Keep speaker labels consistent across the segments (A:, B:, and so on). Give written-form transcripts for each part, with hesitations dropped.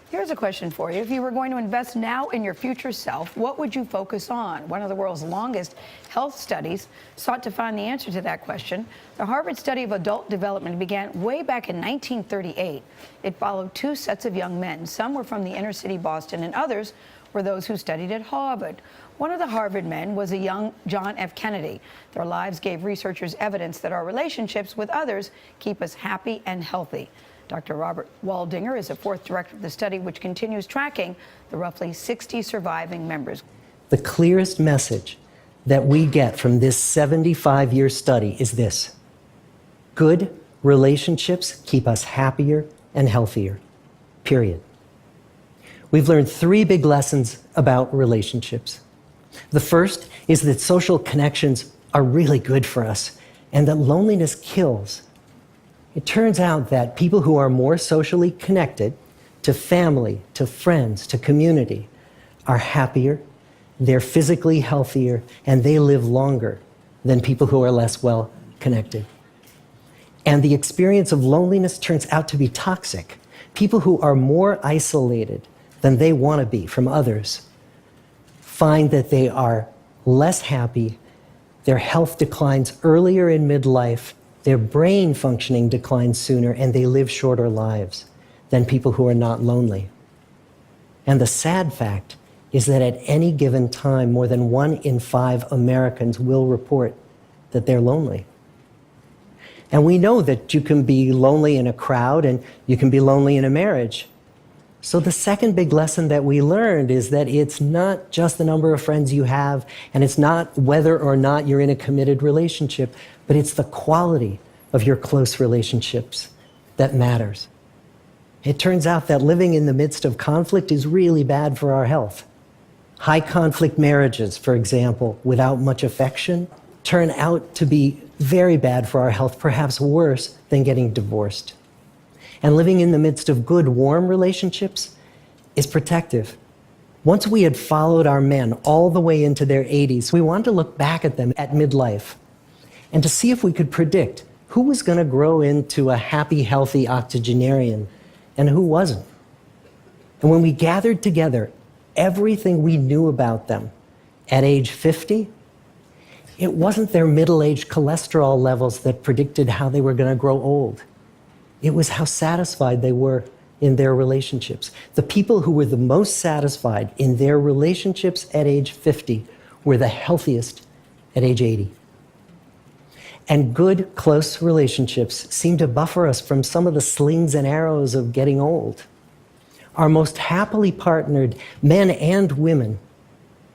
A: Here's a question for you. If you were going to invest now in your future self, what would you focus on? One of the world's longest health studies sought to find the answer to that question. The Harvard study of adult development began way back in 1938. It followed two sets of young men. Some were from the inner city Boston, and others were those who studied at Harvard. One of the Harvard men was a young John F. Kennedy. Their lives gave researchers evidence that our relationships with others keep us happy and healthy. Dr. Robert Waldinger is the fourth director of the study, which continues tracking the roughly 60 surviving members.
B: The clearest message that we get from this 75-year study is this: good relationships keep us happier and healthier, period. We've learned three big lessons about relationships. The first is that social connections are really good for us and that loneliness kills. It turns out that people who are more socially connected to family, to friends, to community are happier, they're physically healthier, and they live longer than people who are less well connected. And the experience of loneliness turns out to be toxic. People who are more isolated than they want to be from others find that they are less happy, their health declines earlier in midlife, their brain functioning declines sooner, and they live shorter lives than people who are not lonely. And the sad fact is that at any given time, more than 1 in 5 Americans will report that they're lonely. And we know that you can be lonely in a crowd and you can be lonely in a marriage. So the second big lesson that we learned is that it's not just the number of friends you have, and it's not whether or not you're in a committed relationship, but it's the quality of your close relationships that matters. It turns out that living in the midst of conflict is really bad for our health. High conflict marriages, for example, without much affection, turn out to be very bad for our health, perhaps worse than getting divorced. And living in the midst of good, warm relationships is protective. Once we had followed our men all the way into their 80s, we wanted to look back at them at midlife and to see if we could predict who was going to grow into a happy, healthy octogenarian and who wasn't. And when we gathered together everything we knew about them at age 50, it wasn't their middle-aged cholesterol levels that predicted how they were going to grow old. It was how satisfied they were in their relationships. The people who were the most satisfied in their relationships at age 50 were the healthiest at age 80. And good, close relationships seem to buffer us from some of the slings and arrows of getting old. Our most happily partnered men and women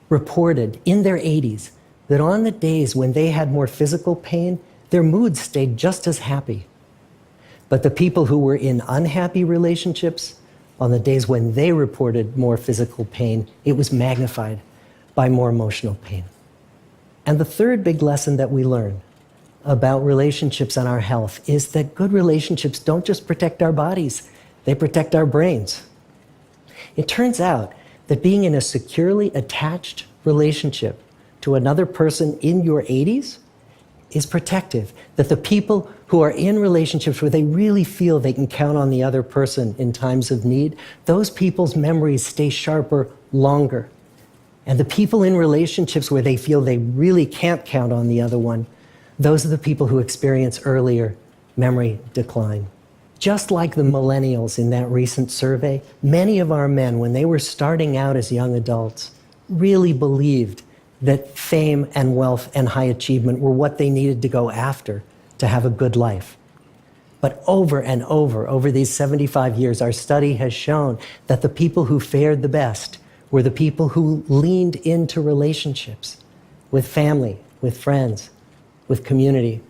B: reported in their 80s that on the days when they had more physical pain, their moods stayed just as happy. But the people who were in unhappy relationships, on the days when they reported more physical pain, it was magnified by more emotional pain. And the third big lesson that we learn about relationships and our health is that good relationships don't just protect our bodies, they protect our brains. It turns out that being in a securely attached relationship to another person in your 80s is protective. That the people who are in relationships where they really feel they can count on the other person in times of need, those people's memories stay sharper longer. And the people in relationships where they feel they really can't count on the other one, those are the people who experience earlier memory decline. Just like the millennials in that recent survey, many of our men, when they were starting out as young adults, really believed that fame and wealth and high achievement were what they needed to go after to have a good life. But over and over these 75 years, our study has shown that the people who fared the best were the people who leaned into relationships with family, with friends, with community,